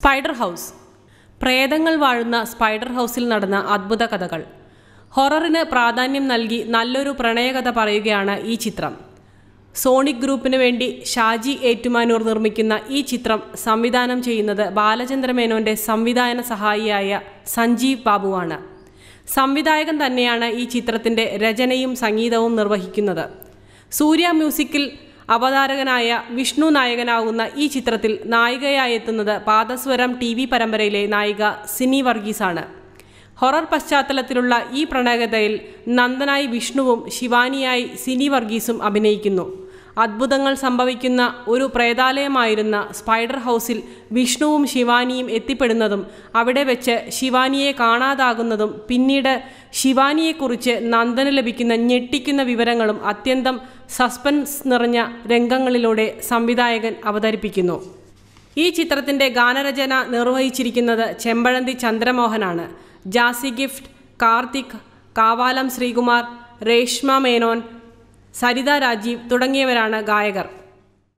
Spider house. പ്രേതങ്ങൾ വാഴുന്ന spider ഹൗസിൽ നടന്ന അദ്ഭുത കഥകൾ. ഹൊററിന് പ്രാധാന്യം നൽകി നല്ലൊരു പ്രണയകഥ പറയുകയാണ് ഈ ചിത്രം. സോണിക് ഗ്രൂപ്പിന് വേണ്ടി ഷാജി ഏറ്റുമാനൂർ നിർമ്മിക്കുന്ന ഈ ചിത്രം സംവിധാനം ചെയ്യുന്നത് ബാലചന്ദ്ര മേനോന്റെ സംവിധാന സഹായിയായ സഞ്ജീവ് ബാബുവാണ്. സംവിധായകൻ തന്നെയാണ് ഈ ചിത്രത്തിന്റെ രചനയും സംഗീതവും നിർവഹിക്കുന്നത്. സൂര്യ മ്യൂസിക്കിൽ അവതാരകനായ വിഷ്ണു നായകനാകുന്ന ഈ ചിത്രത്തിൽ നായികയായി എത്തുന്നത് പാദസ്വരം TV പരമ്പരയിലെ നായിക സിനി വർഗീസാണ്. ഹൊറർ പശ്ചാത്തലത്തിലുള്ള ഈ പ്രണയകഥയിൽ നന്ദനായി വിഷ്ണുവും ശിവാനിയായി സിനി വർഗീസും അഭിനയിക്കുന്നു. അദ്ഭുതങ്ങൾ സംഭവിക്കുന്ന ഒരു പ്രേതാലയമായിരുന്ന സ്പൈഡർ ഹൗസിൽ വിഷ്ണുവും ശിവാനിയും എത്തിപ്പെടുന്നതും അവിടെ വെച്ച് ശിവാനിയെ കാണാതാകുന്നതും പിന്നീട് ശിവാനിയെക്കുറിച്ച് നന്ദന് ലഭിക്കുന്ന ഞെട്ടിക്കുന്ന വിവരങ്ങളും അത്യന്തം സസ്പെൻസ് നിറഞ്ഞ രംഗങ്ങളിലൂടെ സംവിധായകൻ അവതരിപ്പിക്കുന്നു. ഈ ചിത്രത്തിൻ്റെ ഗാനരചന നിർവഹിച്ചിരിക്കുന്നത് ചെമ്പഴന്തി ചന്ദ്രമോഹനാണ്. ജാസി ഗിഫ്റ്റ്, കാർത്തിക്, കാവാലം ശ്രീകുമാർ, രേഷ്മ മേനോൻ, സരിത രാജീവ് തുടങ്ങിയവരാണ് ഗായകർ.